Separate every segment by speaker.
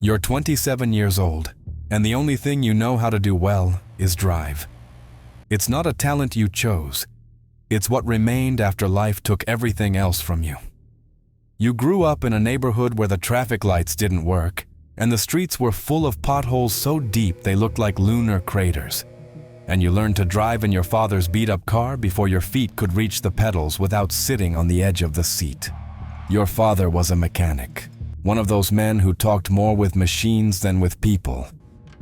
Speaker 1: You're 27 years old, and the only thing you know how to do well is drive. It's not a talent you chose. It's what remained after life took everything else from you. You grew up in a neighborhood where the traffic lights didn't work, and the streets were full of potholes so deep they looked like lunar craters. And you learned to drive in your father's beat-up car before your feet could reach the pedals without sitting on the edge of the seat. Your father was a mechanic, one of those men who talked more with machines than with people.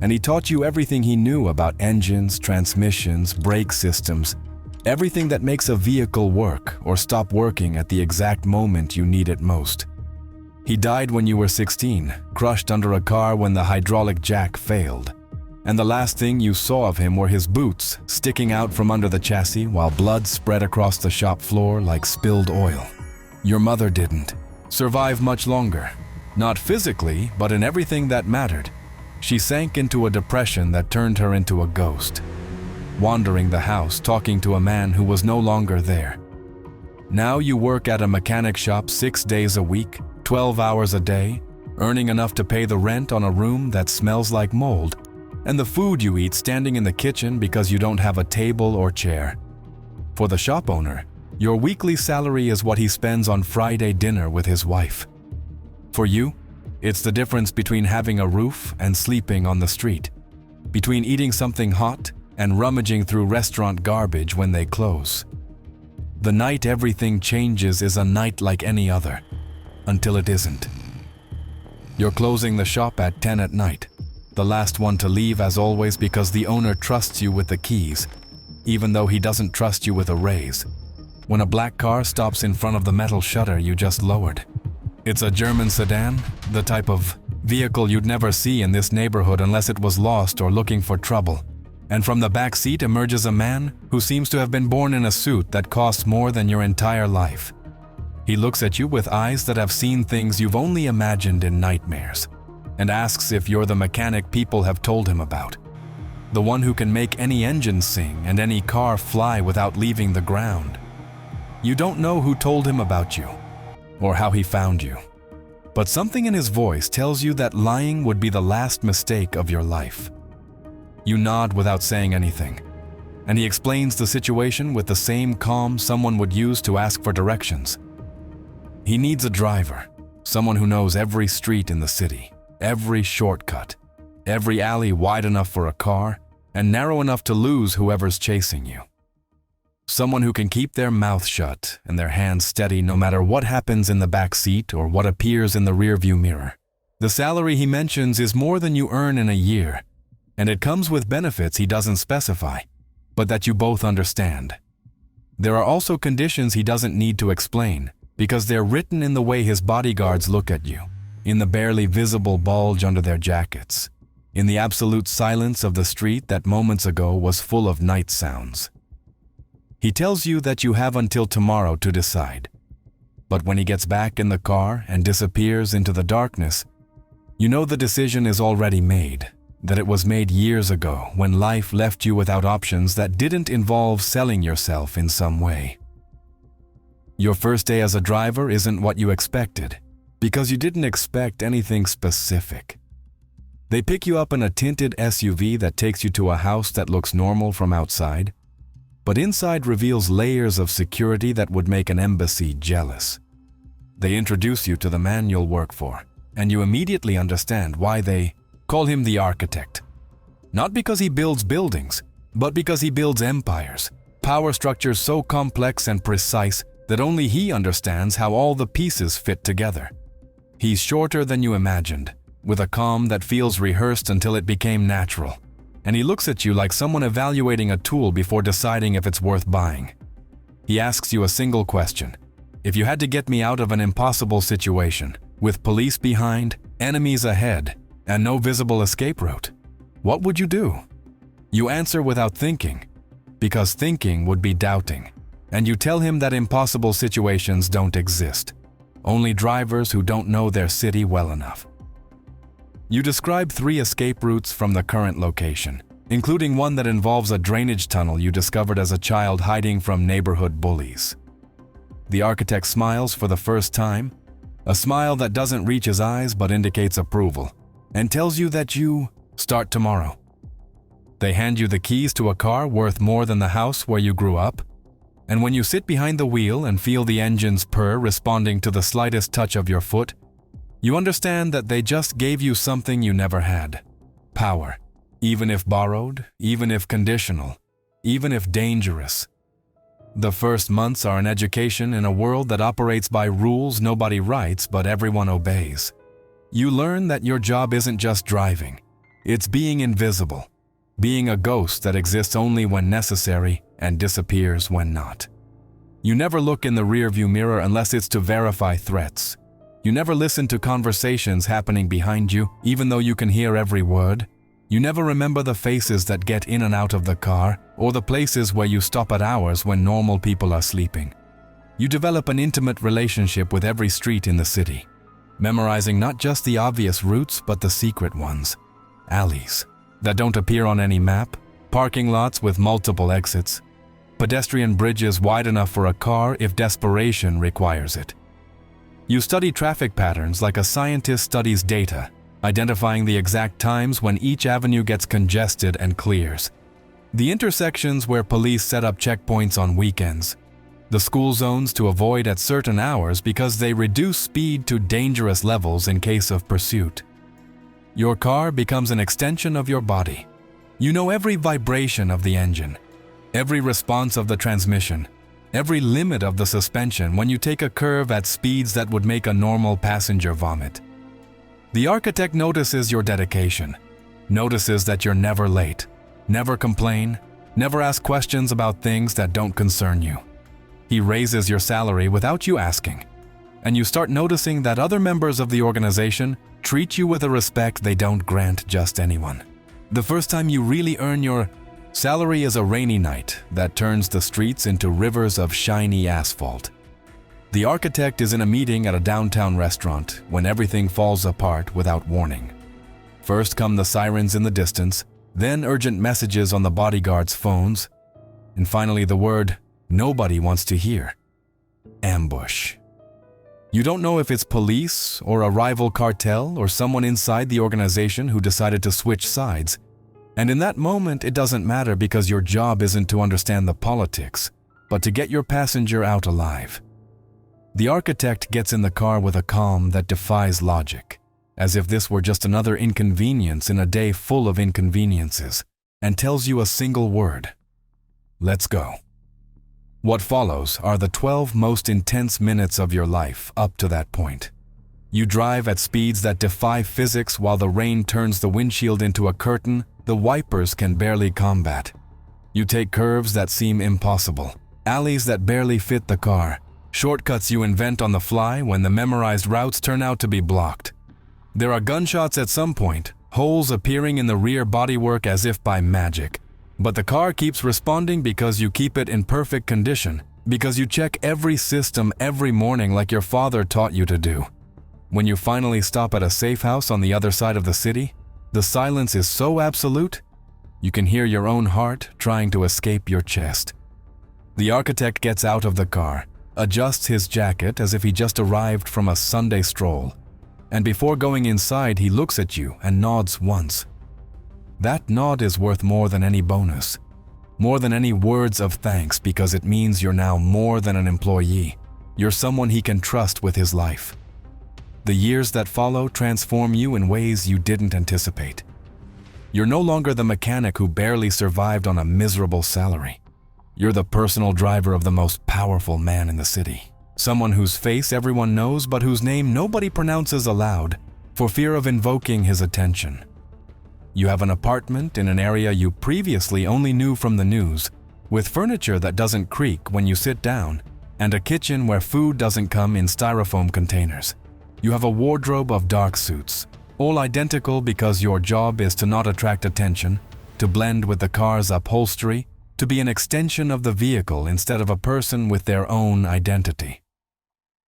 Speaker 1: And he taught you everything he knew about engines, transmissions, brake systems, everything that makes a vehicle work or stop working at the exact moment you need it most. He died when you were 16, crushed under a car when the hydraulic jack failed. And the last thing you saw of him were his boots sticking out from under the chassis while blood spread across the shop floor like spilled oil. Your mother didn't survive much longer, not physically, but in everything that mattered. She sank into a depression that turned her into a ghost, wandering the house talking to a man who was no longer there. Now you work at a mechanic shop 6 days a week, 12 hours a day, earning enough to pay the rent on a room that smells like mold, and the food you eat standing in the kitchen because you don't have a table or chair. For the shop owner, your weekly salary is what he spends on Friday dinner with his wife. For you, it's the difference between having a roof and sleeping on the street, between eating something hot and rummaging through restaurant garbage when they close. The night everything changes is a night like any other, until it isn't. You're closing the shop at 10 at night, the last one to leave as always because the owner trusts you with the keys, even though he doesn't trust you with a raise. When a black car stops in front of the metal shutter you just lowered. It's a German sedan, the type of vehicle you'd never see in this neighborhood unless it was lost or looking for trouble. And from the back seat emerges a man who seems to have been born in a suit that costs more than your entire life. He looks at you with eyes that have seen things you've only imagined in nightmares, and asks if you're the mechanic people have told him about. The one who can make any engine sing and any car fly without leaving the ground. You don't know who told him about you, or how he found you. But something in his voice tells you that lying would be the last mistake of your life. You nod without saying anything, and he explains the situation with the same calm someone would use to ask for directions. He needs a driver, someone who knows every street in the city, every shortcut, every alley wide enough for a car and narrow enough to lose whoever's chasing you. Someone who can keep their mouth shut and their hands steady no matter what happens in the back seat or what appears in the rearview mirror. The salary he mentions is more than you earn in a year, and it comes with benefits he doesn't specify, but that you both understand. There are also conditions he doesn't need to explain, because they're written in the way his bodyguards look at you, in the barely visible bulge under their jackets, in the absolute silence of the street that moments ago was full of night sounds. He tells you that you have until tomorrow to decide. But when he gets back in the car and disappears into the darkness, you know the decision is already made, that it was made years ago when life left you without options that didn't involve selling yourself in some way. Your first day as a driver isn't what you expected, because you didn't expect anything specific. They pick you up in a tinted SUV that takes you to a house that looks normal from outside, but inside reveals layers of security that would make an embassy jealous. They introduce you to the man you'll work for, and you immediately understand why they call him the architect. Not because he builds buildings, but because he builds empires, power structures so complex and precise that only he understands how all the pieces fit together. He's shorter than you imagined, with a calm that feels rehearsed until it became natural. And he looks at you like someone evaluating a tool before deciding if it's worth buying. He asks you a single question. If you had to get me out of an impossible situation, with police behind, enemies ahead, and no visible escape route, what would you do? You answer without thinking, because thinking would be doubting. And you tell him that impossible situations don't exist, only drivers who don't know their city well enough. You describe 3 escape routes from the current location, including one that involves a drainage tunnel you discovered as a child hiding from neighborhood bullies. The architect smiles for the first time, a smile that doesn't reach his eyes but indicates approval, and tells you that you start tomorrow. They hand you the keys to a car worth more than the house where you grew up, and when you sit behind the wheel and feel the engine's purr responding to the slightest touch of your foot, you understand that they just gave you something you never had: power, even if borrowed, even if conditional, even if dangerous. The first months are an education in a world that operates by rules nobody writes but everyone obeys. You learn that your job isn't just driving, it's being invisible, being a ghost that exists only when necessary and disappears when not. You never look in the rearview mirror unless it's to verify threats. You never listen to conversations happening behind you, even though you can hear every word. You never remember the faces that get in and out of the car, or the places where you stop at hours when normal people are sleeping. You develop an intimate relationship with every street in the city, memorizing not just the obvious routes but the secret ones. Alleys that don't appear on any map, parking lots with multiple exits, pedestrian bridges wide enough for a car if desperation requires it. You study traffic patterns like a scientist studies data, identifying the exact times when each avenue gets congested and clears. The intersections where police set up checkpoints on weekends. The school zones to avoid at certain hours because they reduce speed to dangerous levels in case of pursuit. Your car becomes an extension of your body. You know every vibration of the engine, every response of the transmission, every limit of the suspension when you take a curve at speeds that would make a normal passenger vomit. The architect notices your dedication, notices that you're never late, never complain, never ask questions about things that don't concern you. He raises your salary without you asking, and you start noticing that other members of the organization treat you with a respect they don't grant just anyone. The first time you really earn your salary is a rainy night that turns the streets into rivers of shiny asphalt. The architect is in a meeting at a downtown restaurant when everything falls apart without warning. First come the sirens in the distance, then urgent messages on the bodyguards' phones, and finally the word nobody wants to hear: ambush. You don't know if it's police or a rival cartel or someone inside the organization who decided to switch sides. And in that moment, it doesn't matter because your job isn't to understand the politics, but to get your passenger out alive. The architect gets in the car with a calm that defies logic, as if this were just another inconvenience in a day full of inconveniences, and tells you a single word: let's go. What follows are the 12 most intense minutes of your life up to that point. You drive at speeds that defy physics while the rain turns the windshield into a curtain the wipers can barely combat. You take curves that seem impossible, alleys that barely fit the car, shortcuts you invent on the fly when the memorized routes turn out to be blocked. There are gunshots at some point, holes appearing in the rear bodywork as if by magic. But the car keeps responding because you keep it in perfect condition, because you check every system every morning like your father taught you to do. When you finally stop at a safe house on the other side of the city, the silence is so absolute, you can hear your own heart trying to escape your chest. The architect gets out of the car, adjusts his jacket as if he just arrived from a Sunday stroll, and before going inside he looks at you and nods once. That nod is worth more than any bonus, more than any words of thanks, because it means you're now more than an employee. You're someone he can trust with his life. The years that follow transform you in ways you didn't anticipate. You're no longer the mechanic who barely survived on a miserable salary. You're the personal driver of the most powerful man in the city. Someone whose face everyone knows but whose name nobody pronounces aloud for fear of invoking his attention. You have an apartment in an area you previously only knew from the news, with furniture that doesn't creak when you sit down, and a kitchen where food doesn't come in styrofoam containers. You have a wardrobe of dark suits, all identical because your job is to not attract attention, to blend with the car's upholstery, to be an extension of the vehicle instead of a person with their own identity.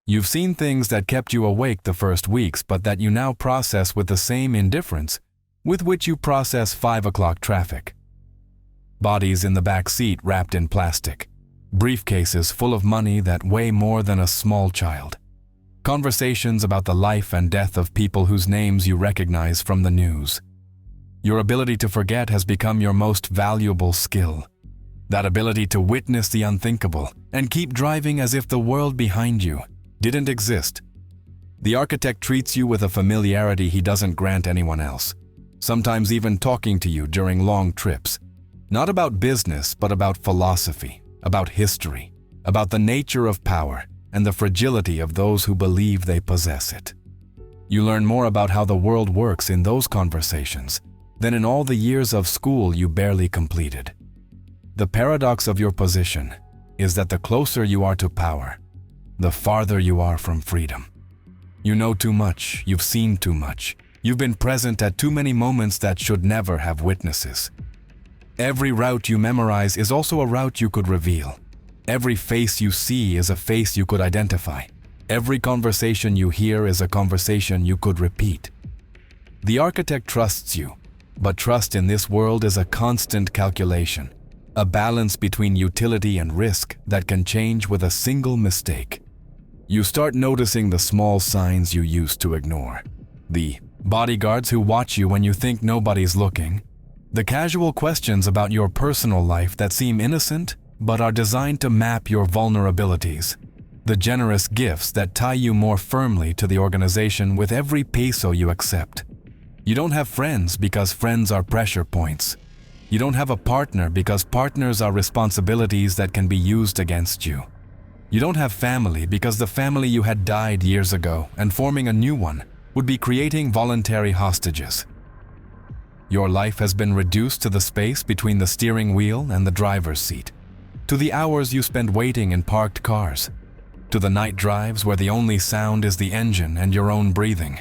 Speaker 1: You've seen things that kept you awake the first weeks, but that you now process with the same indifference with which you process 5 o'clock traffic. Bodies in the back seat wrapped in plastic, briefcases full of money that weigh more than a small child, Conversations about the life and death of people whose names you recognize from the news. Your ability to forget has become your most valuable skill. That ability to witness the unthinkable and keep driving as if the world behind you didn't exist. The architect treats you with a familiarity he doesn't grant anyone else, sometimes even talking to you during long trips. Not about business, but about philosophy, about history, about the nature of power and the fragility of those who believe they possess it. You learn more about how the world works in those conversations than in all the years of school you barely completed. The paradox of your position is that the closer you are to power, the farther you are from freedom. You know too much, you've seen too much, you've been present at too many moments that should never have witnesses. Every route you memorize is also a route you could reveal. Every face you see is a face you could identify. Every conversation you hear is a conversation you could repeat. The architect trusts you, but trust in this world is a constant calculation. A balance between utility and risk that can change with a single mistake. You start noticing the small signs you used to ignore. The bodyguards who watch you when you think nobody's looking. The casual questions about your personal life that seem innocent but are designed to map your vulnerabilities. The generous gifts that tie you more firmly to the organization with every peso you accept. You don't have friends because friends are pressure points. You don't have a partner because partners are responsibilities that can be used against you. You don't have family because the family you had died years ago, and forming a new one would be creating voluntary hostages. Your life has been reduced to the space between the steering wheel and the driver's seat, to the hours you spend waiting in parked cars, to the night drives where the only sound is the engine and your own breathing.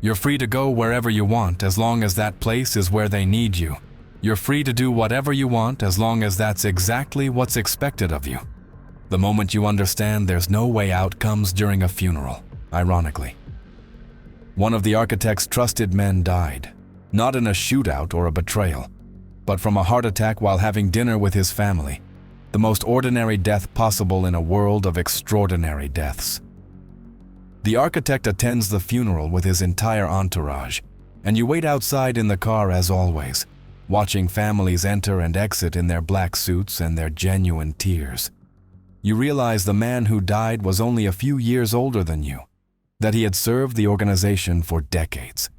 Speaker 1: You're free to go wherever you want as long as that place is where they need you. You're free to do whatever you want as long as that's exactly what's expected of you. The moment you understand there's no way out comes during a funeral, ironically. One of the architect's trusted men died, not in a shootout or a betrayal, but from a heart attack while having dinner with his family, the most ordinary death possible in a world of extraordinary deaths. The architect attends the funeral with his entire entourage, and you wait outside in the car as always, watching families enter and exit in their black suits and their genuine tears. You realize the man who died was only a few years older than you, that he had served the organization for decades,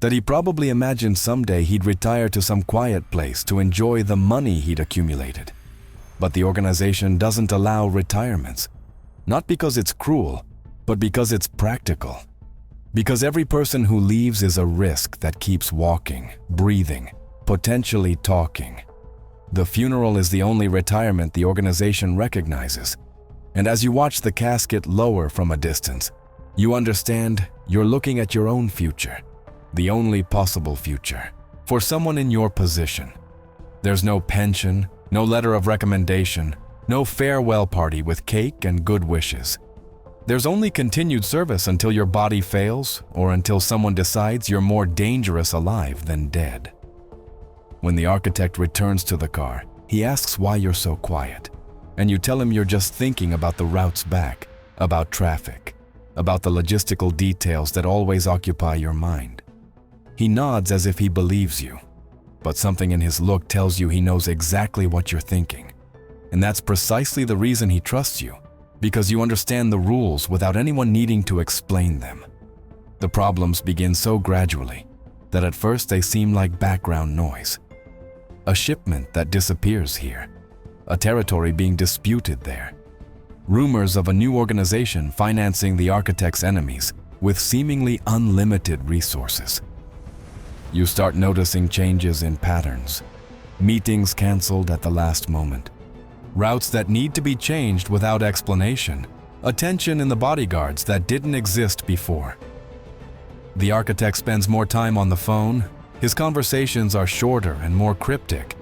Speaker 1: that he probably imagined someday he'd retire to some quiet place to enjoy the money he'd accumulated. But the organization doesn't allow retirements, not because it's cruel, but because it's practical. Because every person who leaves is a risk that keeps walking, breathing, potentially talking. The funeral is the only retirement the organization recognizes, and as you watch the casket lower from a distance, you understand you're looking at your own future, the only possible future, for someone in your position. There's no pension, no letter of recommendation, no farewell party with cake and good wishes. There's only continued service until your body fails or until someone decides you're more dangerous alive than dead. When the architect returns to the car, he asks why you're so quiet, and you tell him you're just thinking about the routes back, about traffic, about the logistical details that always occupy your mind. He nods as if he believes you, but something in his look tells you he knows exactly what you're thinking. And that's precisely the reason he trusts you, because you understand the rules without anyone needing to explain them. The problems begin so gradually that at first they seem like background noise. A shipment that disappears here, a territory being disputed there, rumors of a new organization financing the architect's enemies with seemingly unlimited resources. You start noticing changes in patterns, meetings canceled at the last moment, routes that need to be changed without explanation, a tension in the bodyguards that didn't exist before. The architect spends more time on the phone, his conversations are shorter and more cryptic,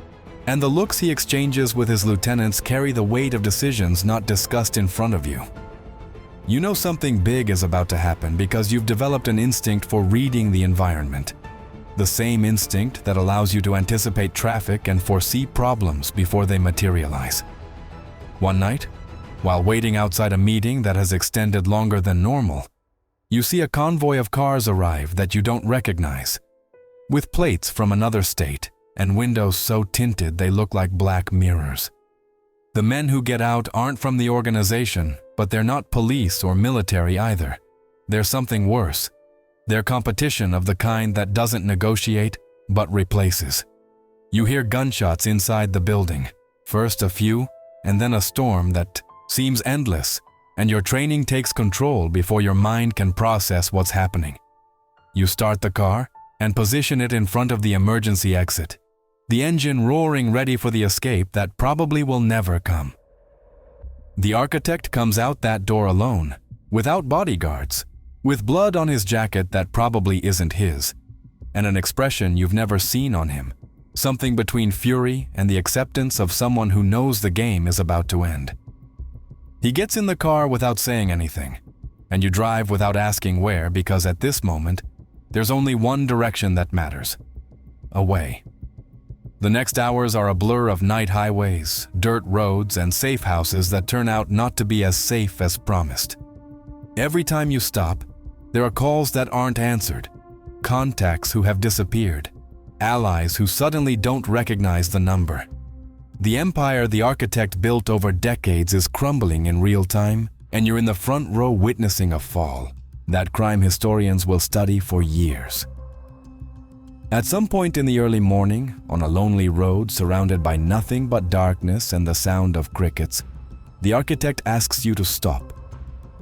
Speaker 1: and the looks he exchanges with his lieutenants carry the weight of decisions not discussed in front of you. You know something big is about to happen because you've developed an instinct for reading the environment, the same instinct that allows you to anticipate traffic and foresee problems before they materialize. One night, While waiting outside a meeting that has extended longer than normal, you see a convoy of cars arrive that you don't recognize, with plates from another state and windows so tinted they look like black mirrors. The men who get out aren't from the organization, but they're not police or military either. They're something worse. They're competition of the kind that doesn't negotiate, but replaces. You hear gunshots inside the building, first a few, and then a storm that seems endless, and your training takes control before your mind can process what's happening. You start the car and position it in front of the emergency exit, the engine roaring ready for the escape that probably will never come. The architect comes out that door alone, without bodyguards, with blood on his jacket that probably isn't his, and an expression you've never seen on him, something between fury and the acceptance of someone who knows the game is about to end. He gets in the car without saying anything, and you drive without asking where because at this moment, there's only one direction that matters: away. The next hours are a blur of night highways, dirt roads, and safe houses that turn out not to be as safe as promised. Every time you stop, there are calls that aren't answered, contacts who have disappeared, allies who suddenly don't recognize the number. The empire the architect built over decades is crumbling in real time, and you're in the front row witnessing a fall that crime historians will study for years. At some point in the early morning, on a lonely road surrounded by nothing but darkness and the sound of crickets, the architect asks you to stop.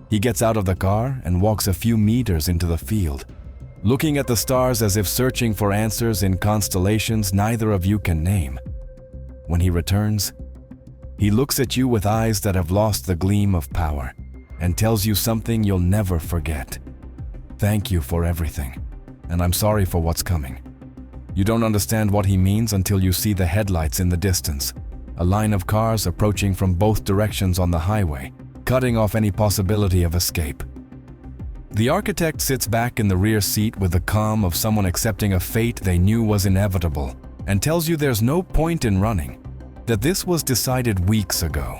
Speaker 1: He gets out of the car and walks a few meters into the field, looking at the stars as if searching for answers in constellations neither of you can name. When he returns, he looks at you with eyes that have lost the gleam of power and tells you something you'll never forget. Thank you for everything, and I'm sorry for what's coming. You don't understand what he means until you see the headlights in the distance, a line of cars approaching from both directions on the highway, cutting off any possibility of escape. The architect sits back in the rear seat with the calm of someone accepting a fate they knew was inevitable and tells you there's no point in running, that this was decided weeks ago,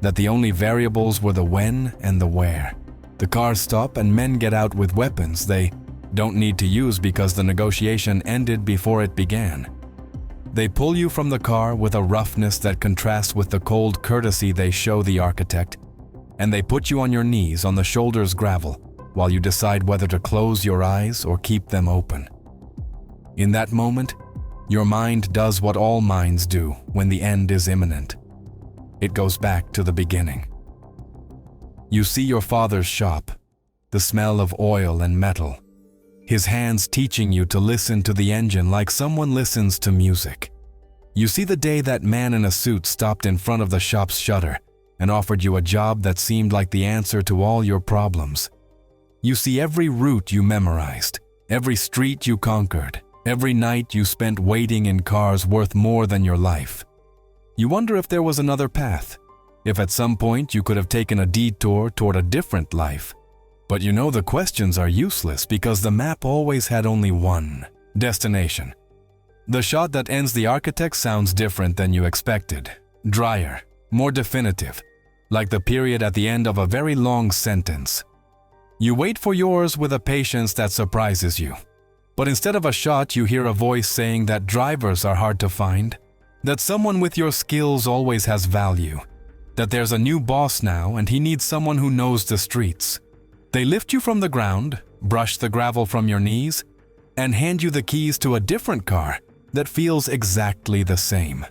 Speaker 1: that the only variables were the when and the where. The cars stop and men get out with weapons they don't need to use because the negotiation ended before it began. They pull you from the car with a roughness that contrasts with the cold courtesy they show the architect, and they put you on your knees on the shoulder's gravel while you decide whether to close your eyes or keep them open. In that moment, your mind does what all minds do when the end is imminent. It goes back to the beginning. You see your father's shop, the smell of oil and metal, his hands teaching you to listen to the engine like someone listens to music. You see the day that man in a suit stopped in front of the shop's shutter and offered you a job that seemed like the answer to all your problems. You see every route you memorized, every street you conquered, every night you spent waiting in cars worth more than your life. You wonder if there was another path, if at some point you could have taken a detour toward a different life. But you know the questions are useless because the map always had only one destination. The shot that ends the architect sounds different than you expected, drier, more definitive, like the period at the end of a very long sentence. You wait for yours with a patience that surprises you. But instead of a shot, you hear a voice saying that drivers are hard to find, that someone with your skills always has value, that there's a new boss now and he needs someone who knows the streets. They lift you from the ground, brush the gravel from your knees, and hand you the keys to a different car that feels exactly the same.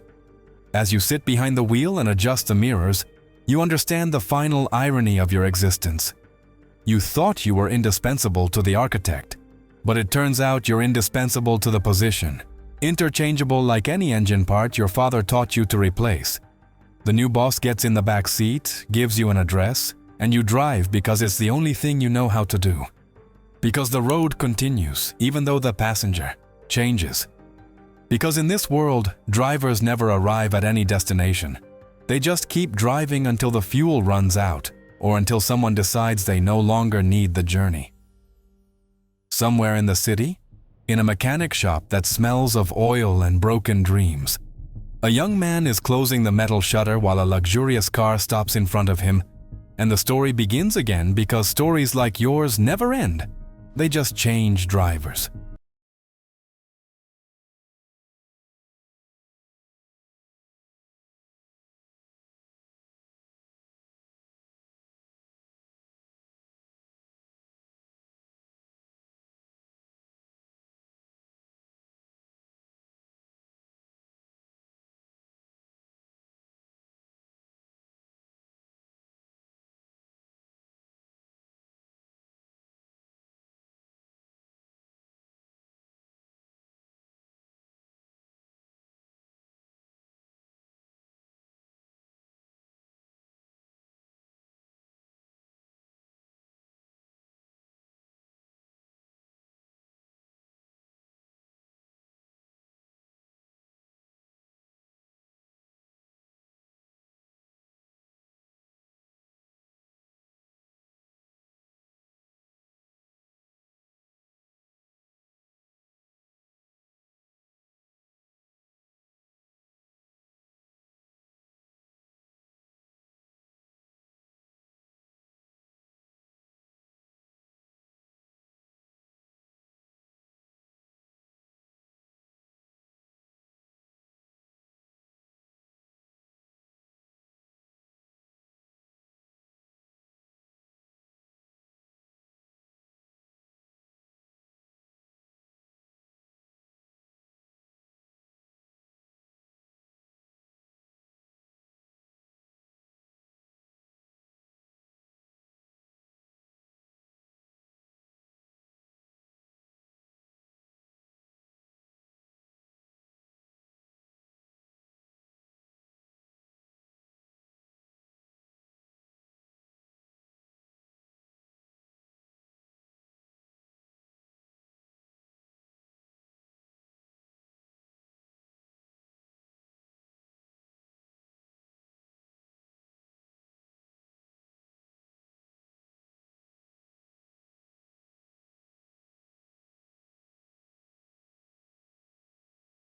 Speaker 1: As you sit behind the wheel and adjust the mirrors, you understand the final irony of your existence. You thought you were indispensable to the architect, but it turns out you're indispensable to the position, interchangeable like any engine part your father taught you to replace. The new boss gets in the back seat, gives you an address, and you drive because it's the only thing you know how to do. Because the road continues, even though the passenger changes. Because in this world, drivers never arrive at any destination. They just keep driving until the fuel runs out, or until someone decides they no longer need the journey. Somewhere in the city, in a mechanic shop that smells of oil and broken dreams, A young man is closing the metal shutter while a luxurious car stops in front of him, and the story begins again because stories like yours never end. They just change drivers.